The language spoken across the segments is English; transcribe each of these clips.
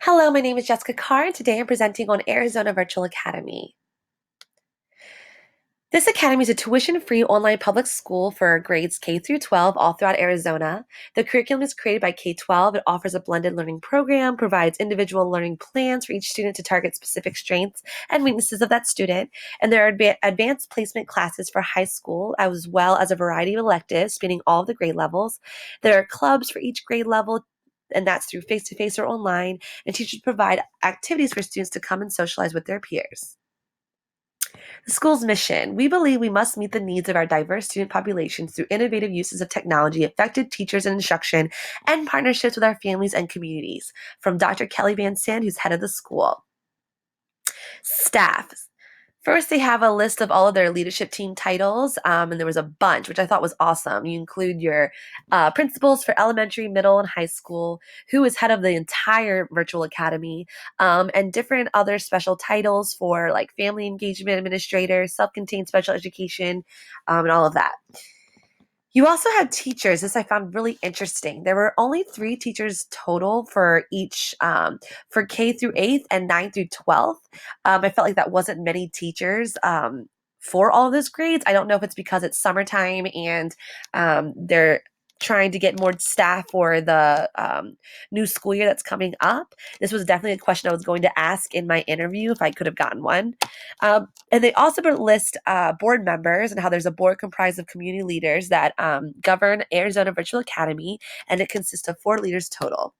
Hello, my name is Jessica Carr, and today I'm presenting on Arizona Virtual Academy. This academy is a tuition-free online public school for grades K through 12 all throughout Arizona. The curriculum is created by K-12. It offers a blended learning program, provides individual learning plans for each student to target specific strengths and weaknesses of that student, and there are advanced placement classes for high school, as well as a variety of electives spanning all of the grade levels. There are clubs for each grade level, and that's through face-to-face or online, and teachers provide activities for students to come and socialize with their peers. The school's mission: we believe we must meet the needs of our diverse student populations through innovative uses of technology, effective teachers and instruction, and partnerships with our families and communities. From Dr. Kelly Van Sand, who's head of the school. Staff. First, they have a list of all of their leadership team titles, and there was a bunch, which I thought was awesome. You include your principals for elementary, middle, and high school, who is head of the entire virtual academy, and different other special titles for like family engagement administrator, self-contained special education, and all of that. You also have teachers. This I found really interesting. There were only 3 teachers total for each, for K through 8th and 9th through 12th. I felt like that wasn't many teachers for all of those grades. I don't know if it's because it's summertime and they're trying to get more staff for the new school year that's coming up. This was definitely a question I was going to ask in my interview if I could have gotten one. And they also list board members and how there's a board comprised of community leaders that govern Arizona Virtual Academy, and it consists of 4 leaders total.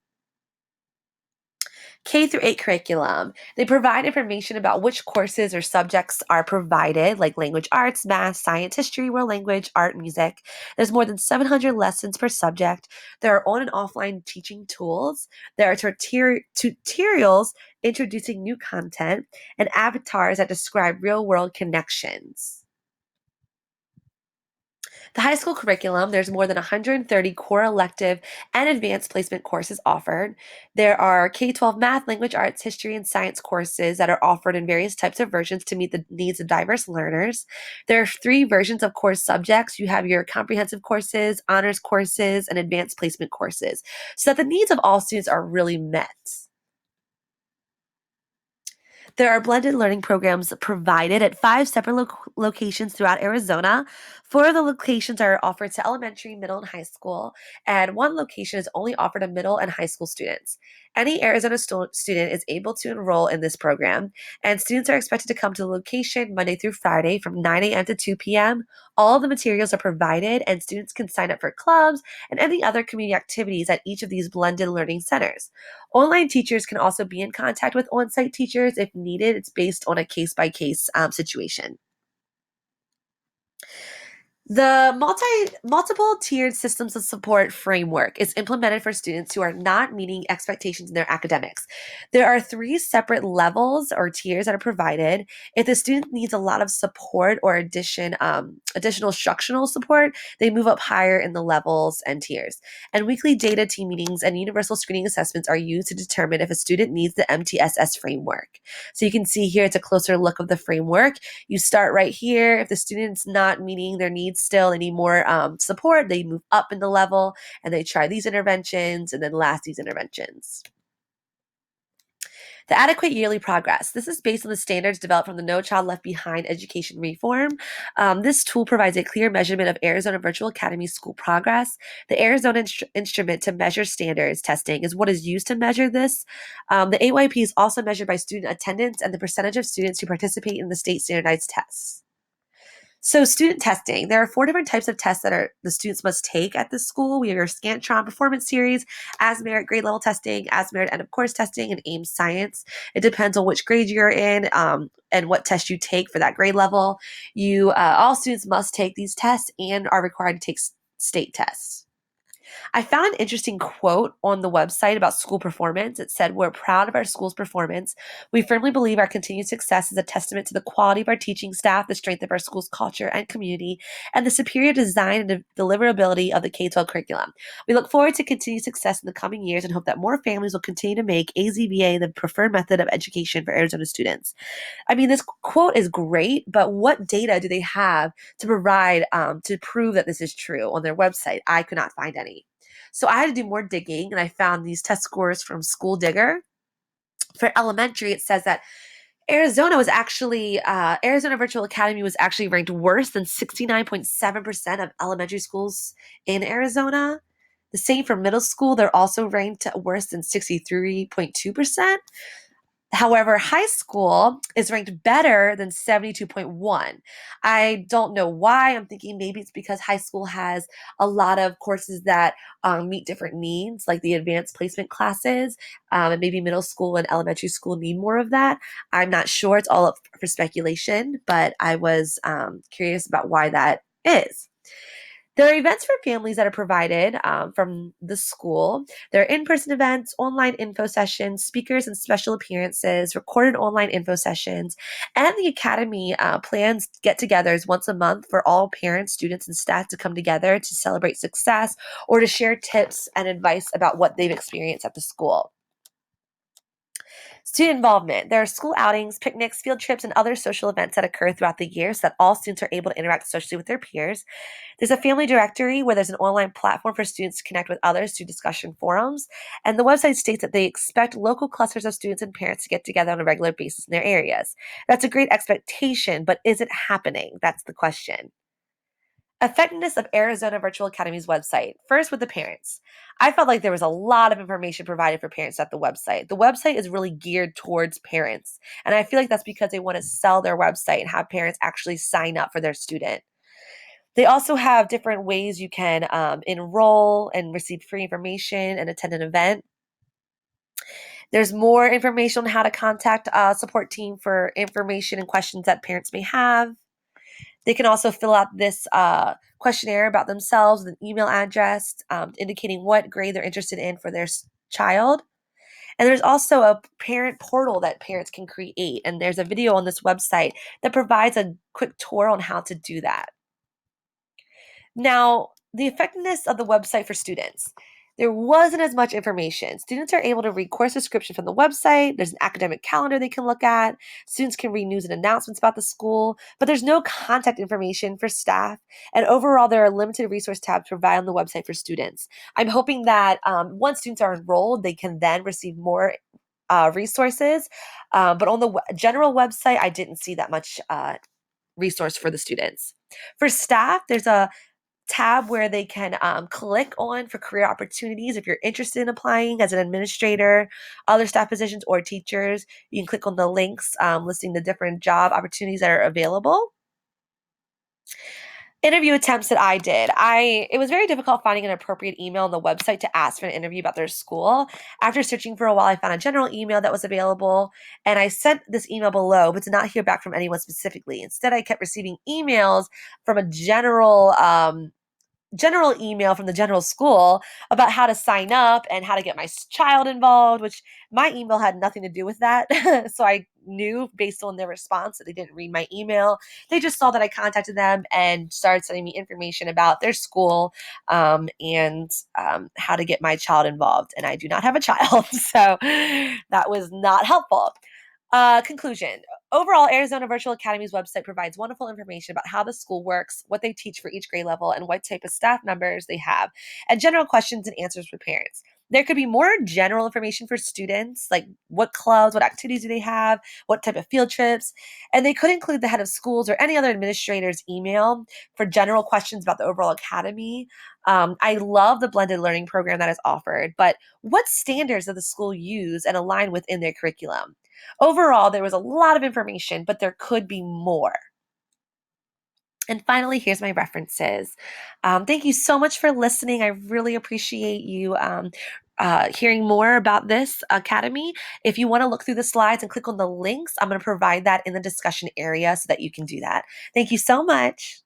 K through 8 curriculum. They provide information about which courses or subjects are provided, like language arts, math, science, history, world language, art, music. There's more than 700 lessons per subject. There are on and offline teaching tools. There are tutorials introducing new content and avatars that describe real world connections. The high school curriculum, there's more than 130 core elective and advanced placement courses offered. There are K-12 math, language arts, history, and science courses that are offered in various types of versions to meet the needs of diverse learners. There are 3 versions of course subjects. You have your comprehensive courses, honors courses, and advanced placement courses, so that the needs of all students are really met. There are blended learning programs provided at 5 separate locations throughout Arizona. 4 of the locations are offered to elementary, middle, and high school, and 1 location is only offered to middle and high school students. Any Arizona student is able to enroll in this program, and students are expected to come to the location Monday through Friday from 9 a.m. to 2 p.m. All of the materials are provided, and students can sign up for clubs and any other community activities at each of these blended learning centers. Online teachers can also be in contact with on site teachers if needed. It's based on a case by case situation. The multiple tiered systems of support framework is implemented for students who are not meeting expectations in their academics. There are 3 separate levels or tiers that are provided. If the student needs a lot of support or additional instructional support, they move up higher in the levels and tiers. And weekly data team meetings and universal screening assessments are used to determine if a student needs the MTSS framework. So you can see here it's a closer look of the framework. You start right here. If the student's not meeting their needs still, they need more support, they move up in the level and they try these interventions and then last these interventions. The adequate yearly progress. This is based on the standards developed from the No Child Left Behind education reform. This tool provides a clear measurement of Arizona Virtual Academy school progress. The Arizona instrument to measure standards testing is what is used to measure this. The AYP is also measured by student attendance and the percentage of students who participate in the state standardized tests. So student testing, there are 4 different types of tests that the students must take at this school. We have your Scantron Performance Series, ASMERIT grade level testing, ASMERIT end of course testing, and AIMS Science. It depends on which grade you're in and what test you take for that grade level. All students must take these tests and are required to take state tests. I found an interesting quote on the website about school performance. It said, "We're proud of our school's performance. We firmly believe our continued success is a testament to the quality of our teaching staff, the strength of our school's culture and community, and the superior design and deliverability of the K-12 curriculum. We look forward to continued success in the coming years and hope that more families will continue to make AZVA the preferred method of education for Arizona students." I mean, this quote is great, but what data do they have to provide to prove that this is true on their website? I could not find any. So I had to do more digging and I found these test scores from School Digger. For elementary, it says that Arizona Virtual Academy was actually ranked worse than 69.7% of elementary schools in Arizona. The same for middle school, they're also ranked worse than 63.2%. However, high school is ranked better than 72.1. I don't know why. I'm thinking maybe it's because high school has a lot of courses that meet different needs, like the advanced placement classes, and maybe middle school and elementary school need more of that. I'm not sure. It's all up for speculation, but I was curious about why that is. There are events for families that are provided from the school. There are in person events, online info sessions, speakers and special appearances, recorded online info sessions, and the Academy plans get togethers once a month for all parents, students, and staff to come together to celebrate success or to share tips and advice about what they've experienced at the school. Student involvement. There are school outings, picnics, field trips, and other social events that occur throughout the year so that all students are able to interact socially with their peers. There's a family directory where there's an online platform for students to connect with others through discussion forums. And the website states that they expect local clusters of students and parents to get together on a regular basis in their areas. That's a great expectation, but is it happening? That's the question. Effectiveness of Arizona Virtual Academy's website. First, with the parents. I felt like there was a lot of information provided for parents at the website. The website is really geared towards parents. And I feel like that's because they want to sell their website and have parents actually sign up for their student. They also have different ways you can enroll and receive free information and attend an event. There's more information on how to contact a support team for information and questions that parents may have. They can also fill out this questionnaire about themselves with an email address indicating what grade they're interested in for their child. And there's also a parent portal that parents can create. And there's a video on this website that provides a quick tour on how to do that. Now, the effectiveness of the website for students. There wasn't as much information. Students are able to read course description from the website. There's an academic calendar they can look at. Students can read news and announcements about the school, but there's no contact information for staff. And overall, there are limited resource tabs provided on the website for students. I'm hoping that once students are enrolled, they can then receive more resources. But on the general website, I didn't see that much resource for the students. For staff, there's a tab where they can click on for career opportunities. If you're interested in applying as an administrator, other staff positions, or teachers, you can click on the links listing the different job opportunities that are available. Interview attempts that I did. It was very difficult finding an appropriate email on the website to ask for an interview about their school. After searching for a while, I found a general email that was available, and I sent this email below, but did not hear back from anyone specifically. Instead, I kept receiving emails from a general email from the general school about how to sign up and how to get my child involved, which my email had nothing to do with that. So I knew based on their response that they didn't read my email. They just saw that I contacted them and started sending me information about their school and how to get my child involved. And I do not have a child, so that was not helpful. Conclusion. Overall, Arizona Virtual Academy's website provides wonderful information about how the school works, what they teach for each grade level, and what type of staff members they have, and general questions and answers for parents. There could be more general information for students, like what clubs, what activities do they have, what type of field trips, and they could include the head of schools or any other administrator's email for general questions about the overall academy. I love the blended learning program that is offered, but what standards does the school use and align within their curriculum? Overall, there was a lot of information, but there could be more. And finally, here's my references. Thank you so much for listening. I really appreciate you hearing more about this academy. If you want to look through the slides and click on the links, I'm going to provide that in the discussion area so that you can do that. Thank you so much.